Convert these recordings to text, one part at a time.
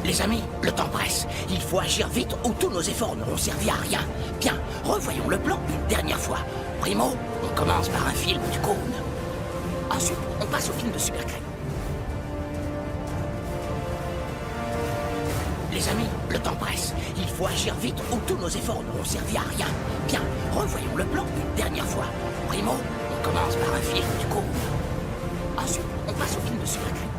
Les amis, le temps presse. Il faut agir vite ou tous nos efforts n'auront servi à rien. Bien, revoyons le plan une dernière fois. Primo, on commence par un film du cône. Ensuite, on passe au film de Supercrème. Les amis, le temps presse. Il faut agir vite ou tous nos efforts n'auront servi à rien. Bien, revoyons le plan une dernière fois. Primo, on commence par un film du cône. Ensuite, on passe au film de Supercrème.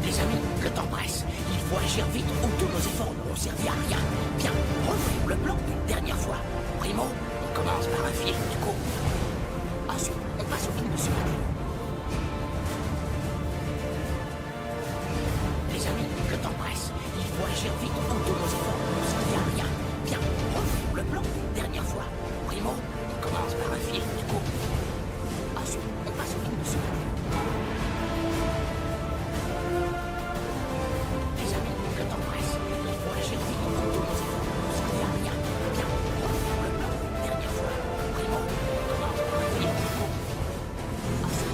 Les amis, le temps presse. Il faut agir vite ou tous nos efforts n'auront servi à rien. Bien, revoyons le plan une dernière fois. Primo, on commence par un film du cône. Ensuite, on passe au film de Supercrème. Les amis, le temps presse. Il faut agir vite ou tous nos efforts n'auront servi à rien. Bien, revoyons le plan une dernière fois. Primo, on commence par un film du cône. Ensuite, on passe au film de Supercrème. Les amis, le temps presse. Il faut agir vite ou tous nos efforts n'auront servi à rien. Bien, revoyons le plan une dernière fois. Primo, on commence par un film du cône. Ensuite,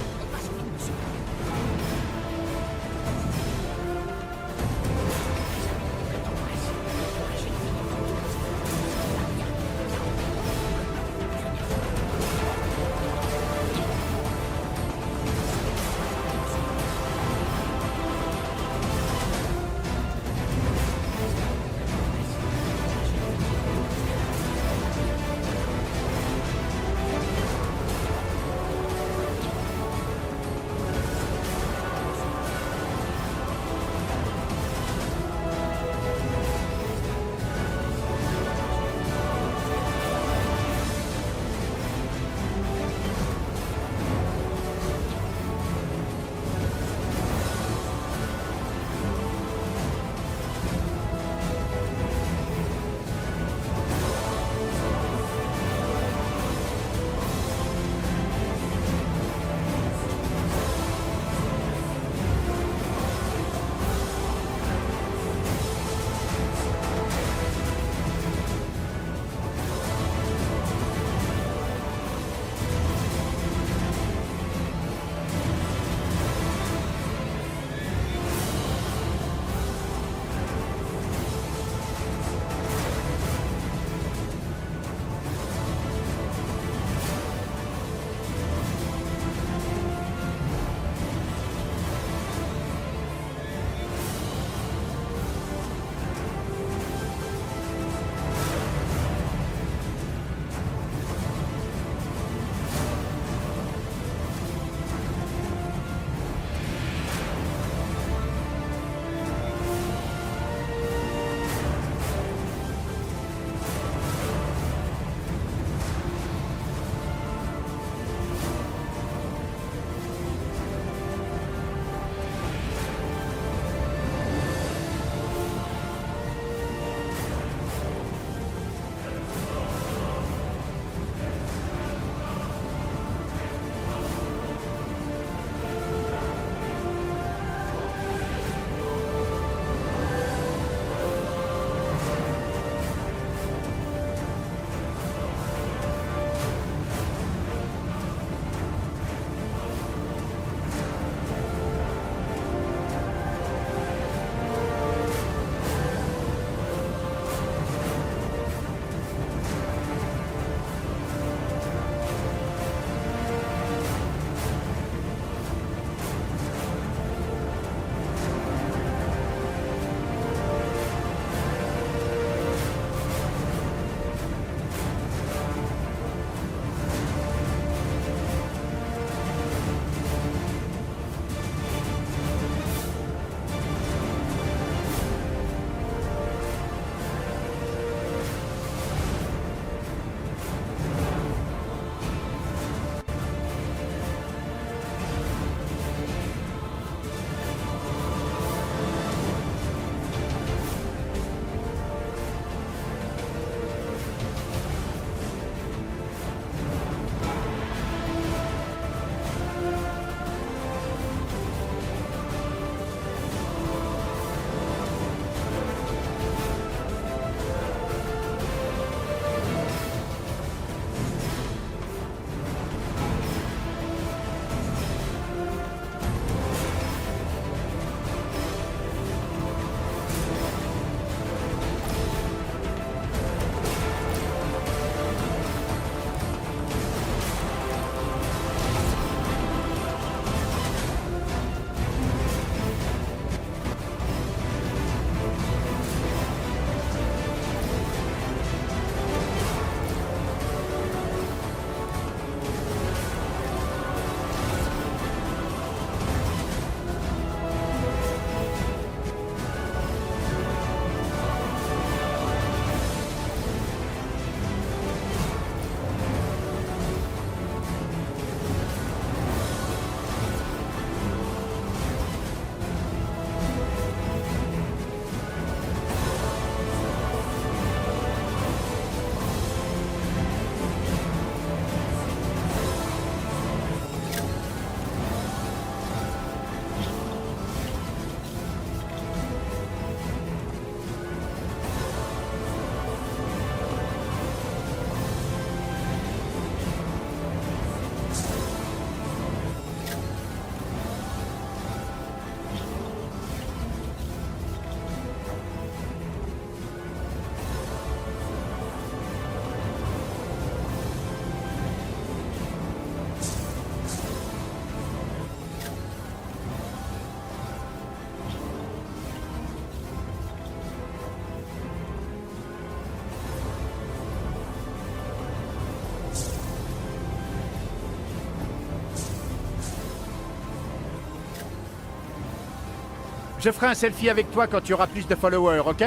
Je ferai un selfie avec toi quand tu auras plus de followers, ok?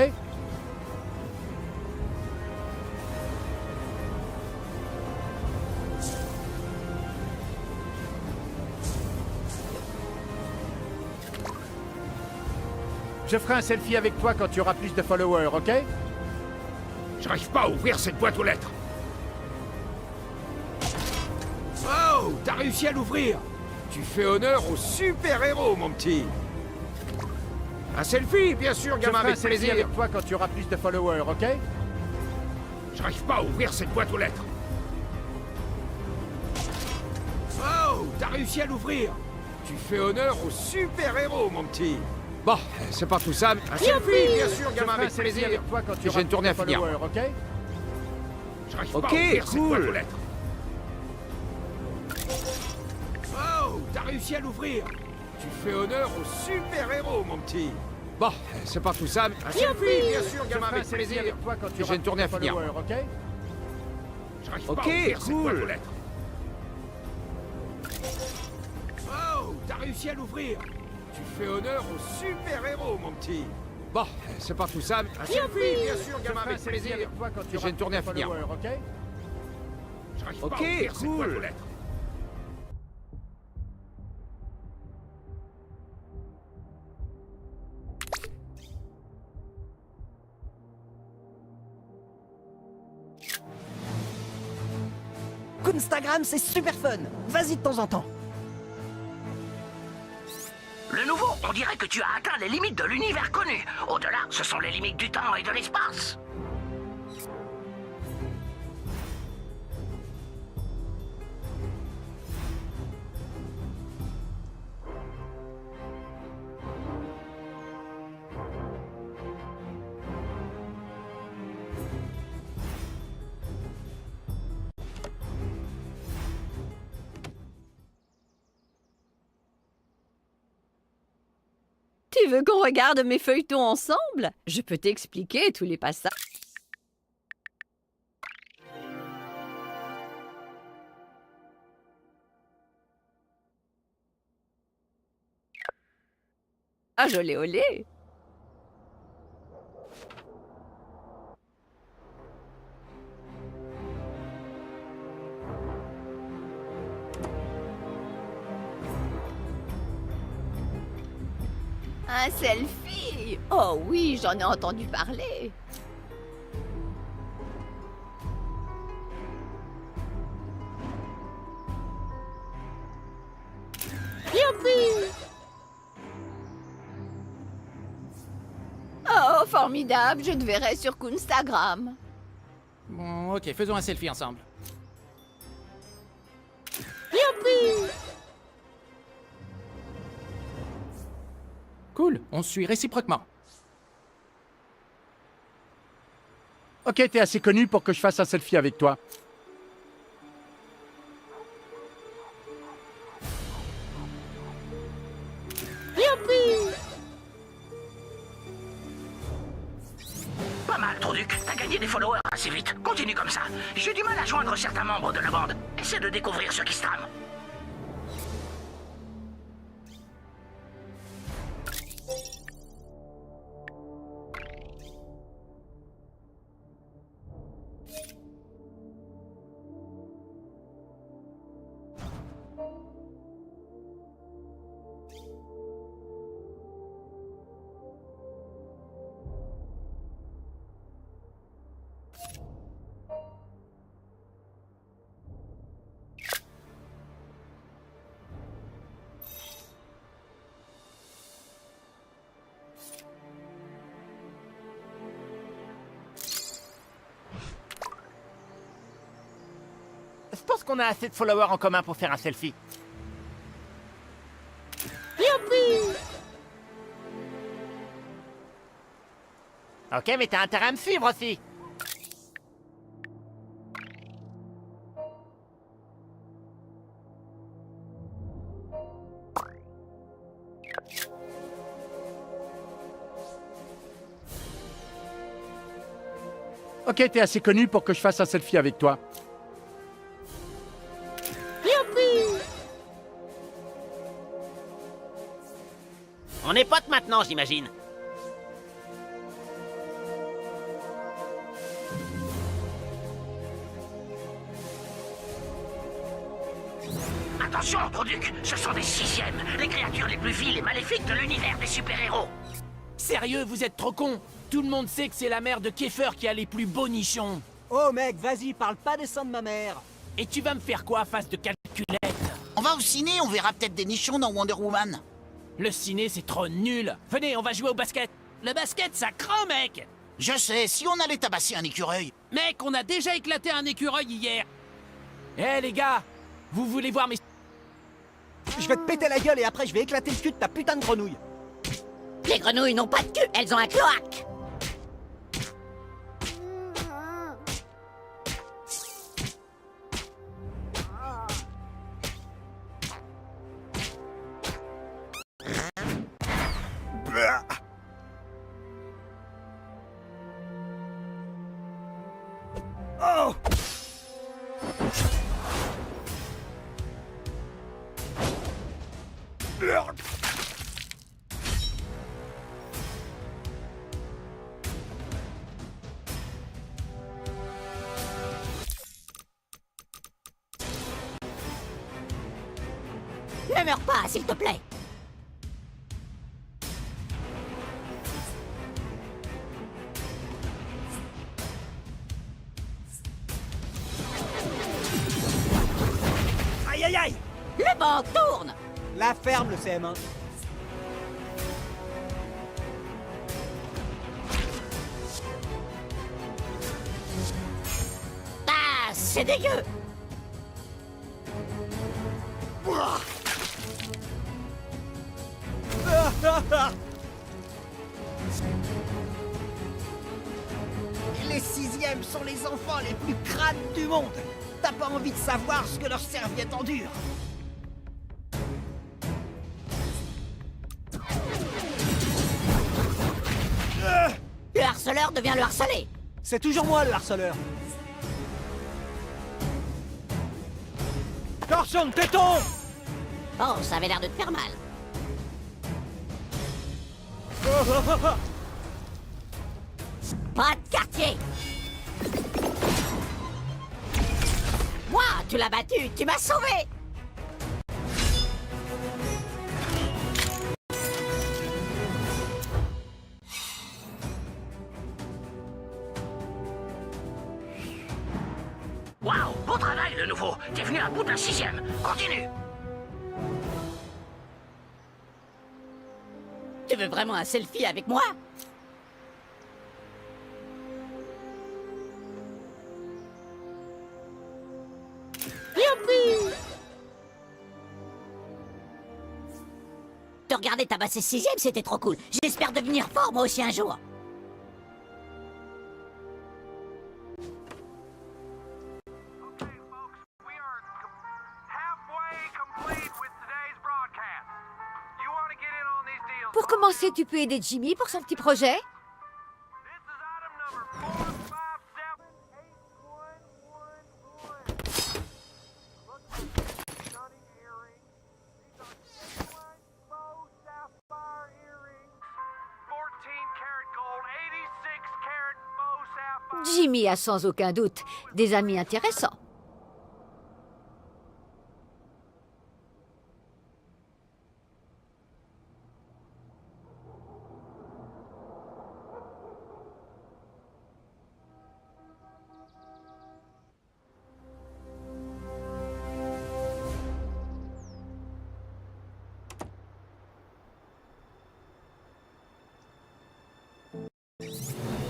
Je ferai un selfie avec toi quand tu auras plus de followers, ok? J'arrive pas à ouvrir cette boîte aux lettres. Oh, t'as réussi à l'ouvrir. Tu fais honneur au super-héros, mon petit. Un selfie, bien sûr, Je gamin, ferai un avec selfie plaisir. avec toi quand tu auras plus de followers, ok? J'arrive pas à ouvrir cette boîte aux lettres. Oh, t'as réussi à l'ouvrir. Tu fais honneur au super-héros, mon petit. Bon, c'est pas tout ça. Un selfie, bien sûr, Je gamin, ferai un avec selfie plaisir. avec toi quand tu J'ai auras une plus tournée de à finir. followers, ok? J'arrive Ok, pas à ouvrir cette cool. boîte aux lettres. Oh, t'as réussi à l'ouvrir. Tu fais honneur au super-héros, mon petit. Bon, c'est pas tout ça. Un selfie, bien sûr, Je gamin, ferai un avec selfie plaisir. avec toi quand tu J'ai auras une tournée plus à de finir. followers, ok? J'arrive Ok, pas à ouvrir cette cool. boîte aux lettres. Oh, t'as réussi à l'ouvrir. Tu fais honneur au super-héros, mon petit. Bon, c'est pas tout ça. Un selfie, bien sûr, Je gamin, ferai un avec selfie plaisir. avec toi quand tu J'ai auras une tournée à plus de finir. followers, ok? J'arrive Ok, pas à ouvrir cette cool. boîte aux lettres. Instagram, c'est super fun. Vas-y de temps en temps. Le nouveau, on dirait que tu as atteint les limites de l'univers connu. Au-delà, ce sont les limites du temps et de l'espace. Tu veux qu'on regarde mes feuilletons ensemble? Je peux t'expliquer tous les passages. Ah, olé olé! Un selfie? Oh oui, j'en ai entendu parler. Youpi! Oh, formidable, je te verrai sur Instagram. Bon, ok, faisons un selfie ensemble. Youpi! Cool, on se suit réciproquement. Ok, t'es assez connu pour que je fasse un selfie avec toi. Youpi! Pas mal, Trouduc. T'as gagné des followers assez vite. Continue comme ça. J'ai du mal à joindre certains membres de la bande. Essaie de découvrir ce qui se trame. Je pense qu'on a assez de followers en commun pour faire un selfie. Youpi! Ok, mais t'as intérêt à me suivre aussi. Ok, t'es assez connu pour que je fasse un selfie avec toi. Youpi! On est potes maintenant, j'imagine. Attention, Produc, ce sont des sixièmes, les créatures les plus viles et maléfiques de l'univers des super-héros. Sérieux, vous êtes trop cons. Tout le monde sait que c'est la mère de Kiefer qui a les plus beaux nichons. Oh mec, vas-y, parle pas des seins de ma mère. Et tu vas me faire quoi, face de calculette? On va au ciné, on verra peut-être des nichons dans Wonder Woman. Le ciné, c'est trop nul. Venez, on va jouer au basket. Le basket, ça craint, mec. Je sais, si on allait tabasser un écureuil. Mec, on a déjà éclaté un écureuil hier. Eh les gars, vous voulez voir mes... Je vais te péter la gueule et après je vais éclater le cul de ta putain de grenouille. Les grenouilles n'ont pas de queue, elles ont un cloaque. Oh! Ne meurs pas, s'il te plaît. Aïe aïe aïe! Le banc tourne. La ferme le CM1. Ah, c'est dégueu. Les sixièmes sont les enfants les plus crades du monde. T'as pas envie de savoir ce que leur serviette endure. Le harceleur devient le harcelé. C'est toujours moi le harceleur. Torsion, téton! Oh, ça avait l'air de te faire mal. Pas de quartier. Moi, tu l'as battu, tu m'as sauvé. Waouh, beau travail de nouveau. T'es venu à bout d'un sixième. Continue. Tu veux vraiment un selfie avec moi? Youpi! Te regarder tabasser sixième, c'était trop cool. J'espère devenir fort moi aussi un jour. Pour commencer, tu peux aider Jimmy pour son petit projet? Jimmy a sans aucun doute des amis intéressants.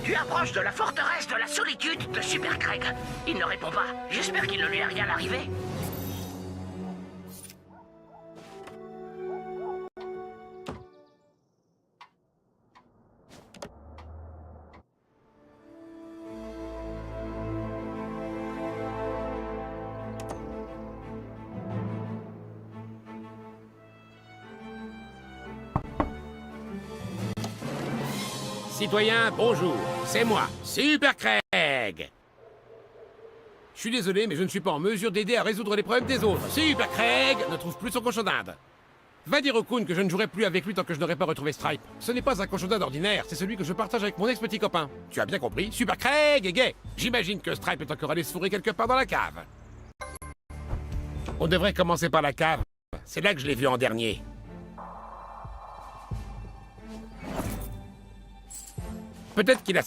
Tu approches de la forteresse de la solitude de Super Craig. Il ne répond pas. J'espère qu'il ne lui est rien arrivé. Citoyens, bonjour. C'est moi, Super Craig. Je suis désolé, mais je ne suis pas en mesure d'aider à résoudre les problèmes des autres. Super Craig ne trouve plus son cochon d'Inde. Va dire au Kun que je ne jouerai plus avec lui tant que je n'aurai pas retrouvé Stripe. Ce n'est pas un cochon d'Inde ordinaire, c'est celui que je partage avec mon ex-petit copain. Tu as bien compris, Super Craig est gay. J'imagine que Stripe est encore allé se fourrer quelque part dans la cave. On devrait commencer par la cave. C'est là que je l'ai vu en dernier. Peut-être qu'il a...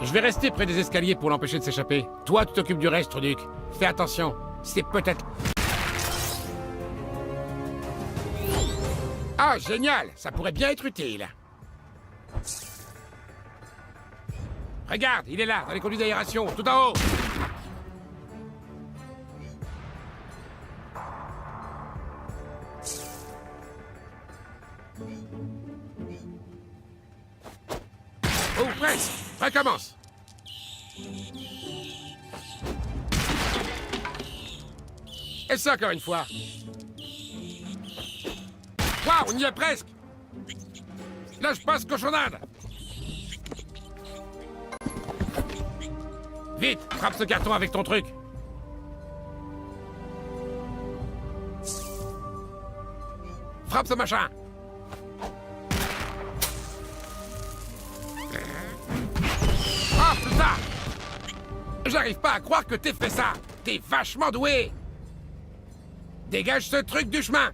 Je vais rester près des escaliers pour l'empêcher de s'échapper. Toi, tu t'occupes du reste, Truduc. Fais attention, c'est peut-être... Ah, génial! Ça pourrait bien être utile. Regarde, il est là, dans les conduits d'aération, tout en haut. Oh, presque! Recommence! Et ça encore une fois. Waouh, on y est presque! Là, je passe cochonnade! Vite, frappe ce carton avec ton truc! Frappe ce machin! Ah, putain! J'arrive pas à croire que t'aies fait ça! T'es vachement doué! Dégage ce truc du chemin!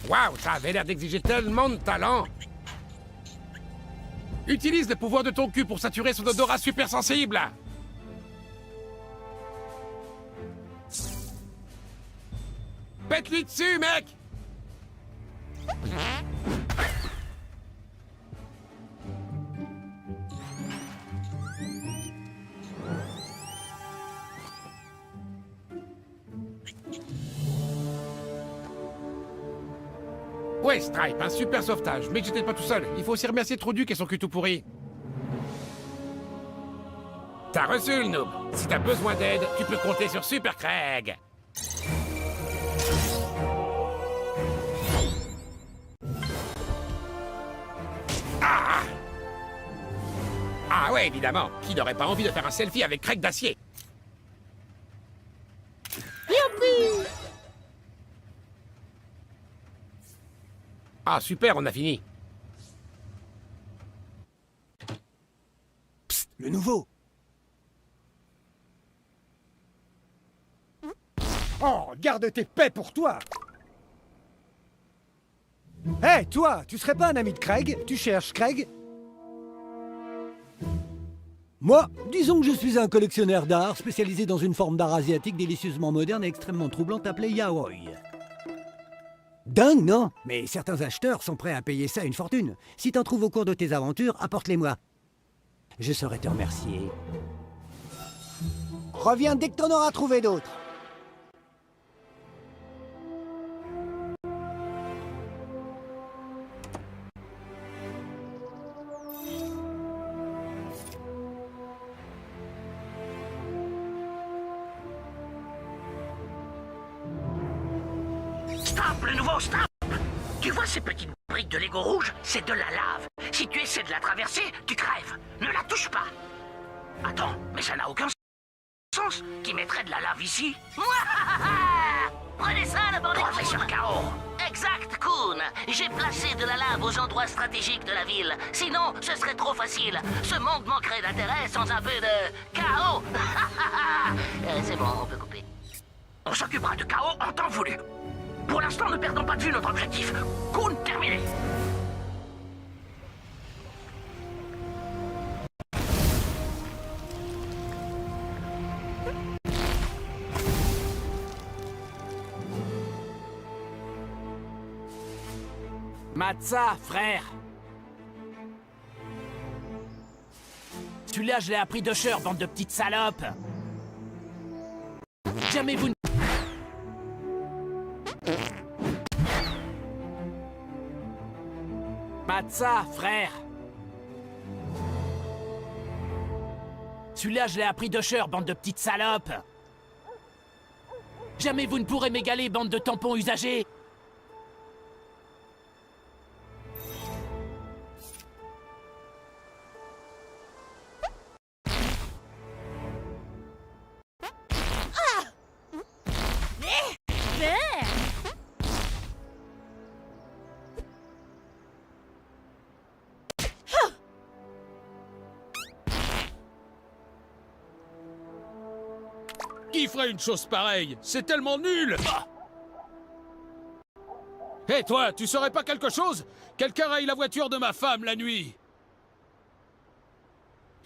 Waouh, ça avait l'air d'exiger tellement de talent! Utilise le pouvoir de ton cul pour saturer son odorat super sensible! Pète-lui dessus, mec! Ouais, Stripe, un super sauvetage, mais j'étais pas tout seul. Il faut aussi remercier Truduc et son cul tout pourri. T'as reçu le noob. Si t'as besoin d'aide, tu peux compter sur Super Craig. Ah! Ah ouais, évidemment. Qui n'aurait pas envie de faire un selfie avec Craig d'acier? Ah, super, on a fini. Psst, le nouveau. Oh, garde tes paix pour toi. Hé, toi, tu serais pas un ami de Craig? Tu cherches Craig? Moi, disons que je suis un collectionneur d'art spécialisé dans une forme d'art asiatique délicieusement moderne et extrêmement troublante appelée yaoi. Dingue, non? Mais certains acheteurs sont prêts à payer ça une fortune. Si t'en trouves au cours de tes aventures, apporte-les-moi. Je saurais te remercier. Reviens dès que t'en auras trouvé d'autres. Stop, le nouveau, stop! Tu vois ces petites briques de Lego rouge? C'est de la lave. Si tu essaies de la traverser, tu crèves. Ne la touche pas. Attends, mais ça n'a aucun sens. Qui mettrait de la lave ici? Prenez ça, la bande. Professeur K.O. Exact, Kun. J'ai placé de la lave aux endroits stratégiques de la ville. Sinon, ce serait trop facile. Ce monde manquerait d'intérêt sans un peu de chaos. C'est bon, on peut couper. On s'occupera de K.O. en temps voulu. Pour l'instant, ne perdons pas de vue notre objectif. Kun terminé. Matza, frère. Celui-là, je l'ai appris de Cher, bande de petites salopes. Jamais vous... Matza, frère. Celui-là, je l'ai appris de Cher, bande de petites salopes. Jamais vous ne pourrez m'égaler, bande de tampons usagés. Qui ferait une chose pareille? C'est tellement nul! Hé toi, tu saurais pas quelque chose? Quelqu'un raye la voiture de ma femme la nuit.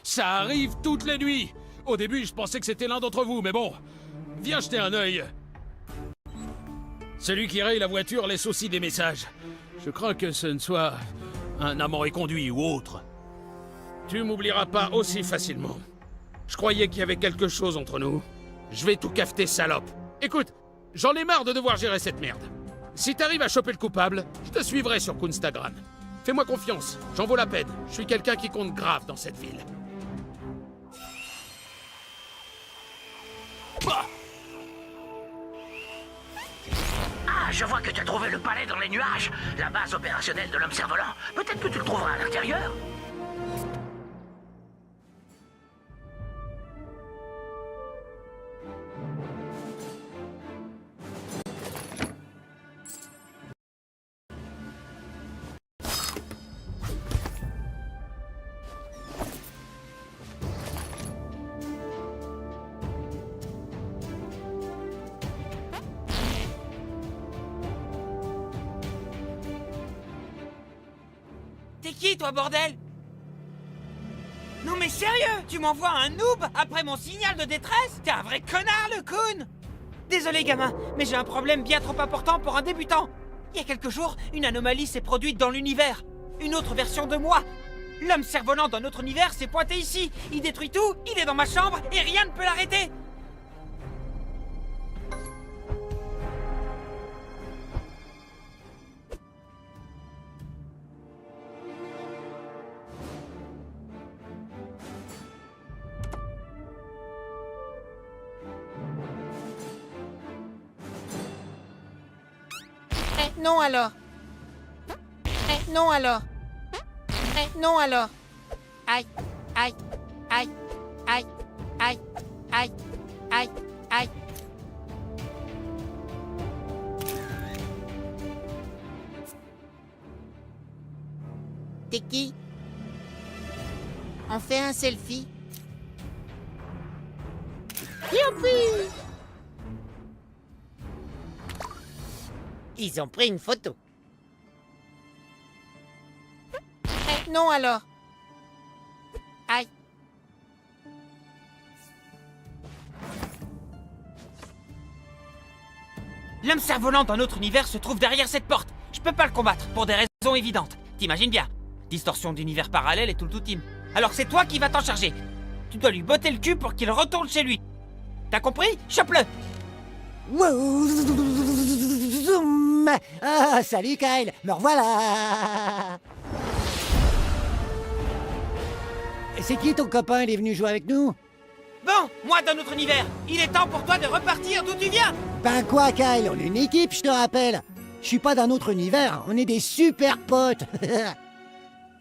Ça arrive toutes les nuits. Au début, je pensais que c'était l'un d'entre vous, mais bon. Viens jeter un œil. Celui qui raye la voiture laisse aussi des messages. Je crains que ce ne soit un amant éconduit ou autre. Tu m'oublieras pas aussi facilement. Je croyais qu'il y avait quelque chose entre nous. Je vais tout cafeter, salope. Écoute, j'en ai marre de devoir gérer cette merde. Si t'arrives à choper le coupable, je te suivrai sur Kunstagran. Fais-moi confiance, j'en vaux la peine. Je suis quelqu'un qui compte grave dans cette ville. Ah, je vois que tu as trouvé le palais dans les nuages, la base opérationnelle de l'homme cerf-volant. Peut-être que tu le trouveras à l'intérieur. T'es qui, toi, bordel? Non mais sérieux, tu m'envoies un noob après mon signal de détresse? T'es un vrai connard, le Kun! Désolé, gamin, mais j'ai un problème bien trop important pour un débutant. Il y a quelques jours, une anomalie s'est produite dans l'univers. Une autre version de moi. L'homme cerf-volant d'un autre univers s'est pointé ici. Il détruit tout, il est dans ma chambre et rien ne peut l'arrêter. Non alors. Non alors. Non alors. Aïe, aïe, aïe, aïe, aïe, aïe, aïe, aïe. T'es qui? On fait un selfie. Youpi! Ils ont pris une photo. Non alors. Aïe. L'homme cerf-volant d'un autre univers se trouve derrière cette porte. Je peux pas le combattre, pour des raisons évidentes. T'imagines bien. Distorsion d'univers parallèle et tout le tout team. Alors c'est toi qui vas t'en charger. Tu dois lui botter le cul pour qu'il retourne chez lui. T'as compris? Chope-le! Zoom. Ah, salut Kyle, me revoilà. C'est qui ton copain? Il est venu jouer avec nous? Bon, moi d'un autre univers. Il est temps pour toi de repartir d'où tu viens. Ben quoi Kyle, on est une équipe, je te rappelle. Je suis pas d'un autre univers, on est des super potes.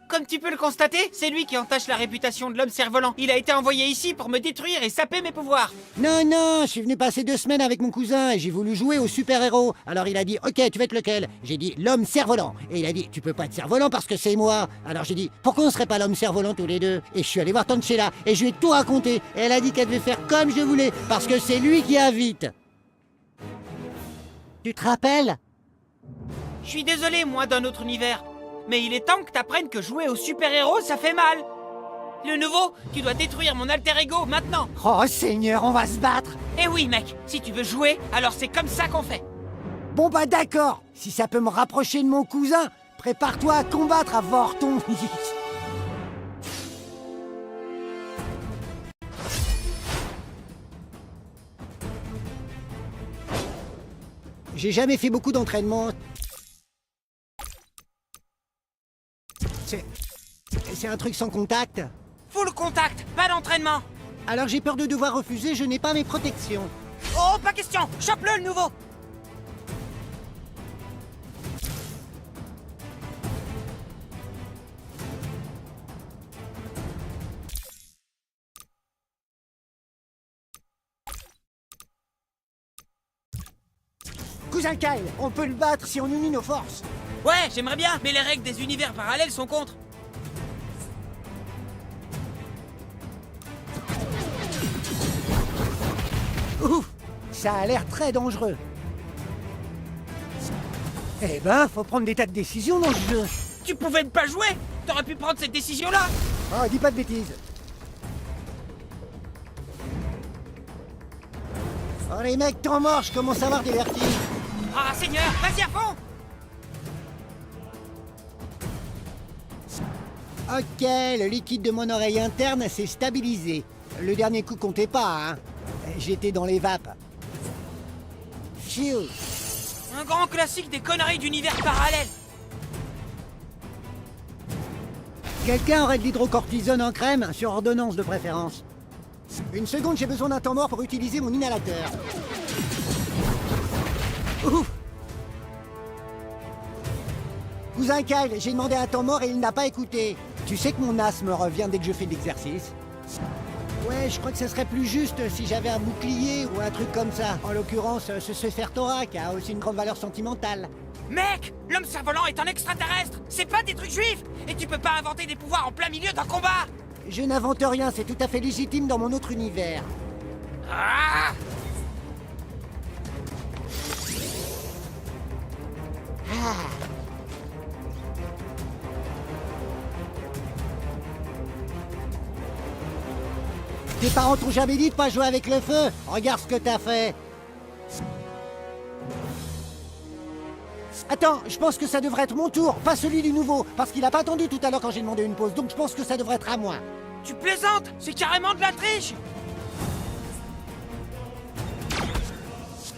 Comme tu peux le constater, c'est lui qui entache la réputation de l'homme cerf-volant. Il a été envoyé ici pour me détruire et saper mes pouvoirs. Non, je suis venu passer 2 semaines avec mon cousin et j'ai voulu jouer au super-héros. Alors il a dit, ok, tu veux être lequel? J'ai dit, l'homme cerf-volant. Et il a dit, tu peux pas être cerf-volant parce que c'est moi. Alors j'ai dit, pourquoi on serait pas l'homme cerf-volant tous les deux? Et je suis allé voir Tante Sheila et je lui ai tout raconté. Et elle a dit qu'elle devait faire comme je voulais parce que c'est lui qui invite. Tu te rappelles? Je suis désolé, moi d'un autre univers. Mais il est temps que t'apprennes que jouer au super-héros, ça fait mal. Le nouveau, tu dois détruire mon alter-ego maintenant. Oh Seigneur, on va se battre. Eh oui mec, si tu veux jouer, alors c'est comme ça qu'on fait. Bon bah d'accord, si ça peut me rapprocher de mon cousin, prépare-toi à combattre à Vorton. J'ai jamais fait beaucoup d'entraînement. C'est un truc sans contact. Full contact, pas d'entraînement. Alors j'ai peur de devoir refuser, je n'ai pas mes protections. Oh, pas question, chope-le le nouveau. Cousin Kyle, on peut le battre si on unit nos forces. Ouais, j'aimerais bien, mais les règles des univers parallèles sont contre. Ouf, Ça a l'air très dangereux. Eh ben, faut prendre des tas de décisions dans ce jeu. Tu pouvais ne pas jouer. T'aurais pu prendre cette décision-là. Oh, dis pas de bêtises. Oh, les mecs, temps mort, je commence à avoir des vertiges. Ah, Seigneur, vas-y à fond. Ok, le liquide de mon oreille interne s'est stabilisé. Le dernier coup comptait pas, hein. J'étais dans les vapes. Phew. Un grand classique des conneries d'univers parallèles. Quelqu'un aurait de l'hydrocortisone en crème, sur ordonnance de préférence. Une seconde, j'ai besoin d'un temps mort pour utiliser mon inhalateur. Ouf. Cousin Kyle, j'ai demandé un temps mort et il n'a pas écouté. Tu sais que mon asthme revient dès que je fais de l'exercice. Ouais, je crois que ce serait plus juste si j'avais un bouclier ou un truc comme ça. En l'occurrence, ce Sépher-Torah qui a aussi une grande valeur sentimentale. Mec, l'homme cerf-volant est un extraterrestre. C'est pas des trucs juifs. Et tu peux pas inventer des pouvoirs en plein milieu d'un combat. Je n'invente rien, c'est tout à fait légitime dans mon autre univers. Ah! Tes parents t'ont jamais dit de pas jouer avec le feu? Regarde ce que t'as fait. Attends, je pense que ça devrait être mon tour, pas celui du nouveau, parce qu'il a pas attendu tout à l'heure quand j'ai demandé une pause, donc je pense que ça devrait être à moi. Tu plaisantes? C'est carrément de la triche.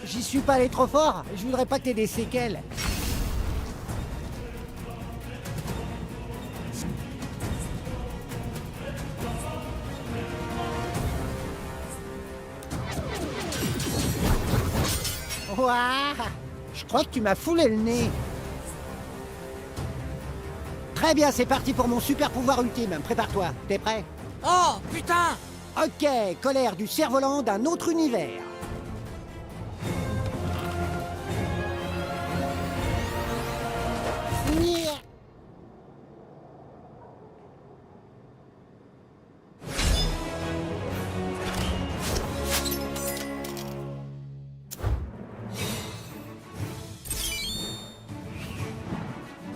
J'y suis pas allé trop fort, je voudrais pas que t'aies des séquelles. Ouah, je crois que tu m'as foulé le nez. Très bien, c'est parti pour mon super pouvoir ultime. Prépare-toi, t'es prêt? Oh, putain! Ok, colère du cerf-volant d'un autre univers. Nya.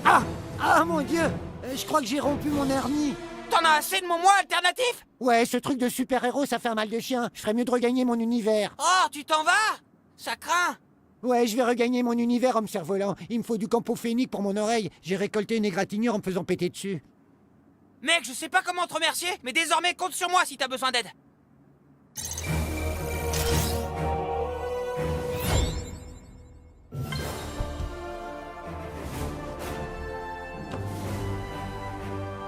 Ah! Ah mon Dieu! Je crois que j'ai rompu mon hernie. T'en as assez de mon moi alternatif? Ouais, ce truc de super-héros, ça fait un mal de chien. Je ferais mieux de regagner mon univers. Oh, tu t'en vas? Ça craint. Ouais, je vais regagner mon univers, homme cerf-volant. Il me faut du campophénique pour mon oreille. J'ai récolté une égratignure en me faisant péter dessus. Mec, je sais pas comment te remercier, mais désormais compte sur moi si t'as besoin d'aide.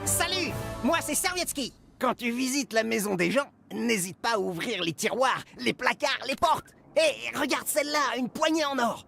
Salut, moi c'est Servietsky. Quand tu visites la maison des gens, n'hésite pas à ouvrir les tiroirs, les placards, les portes. Et regarde celle-là, une poignée en or.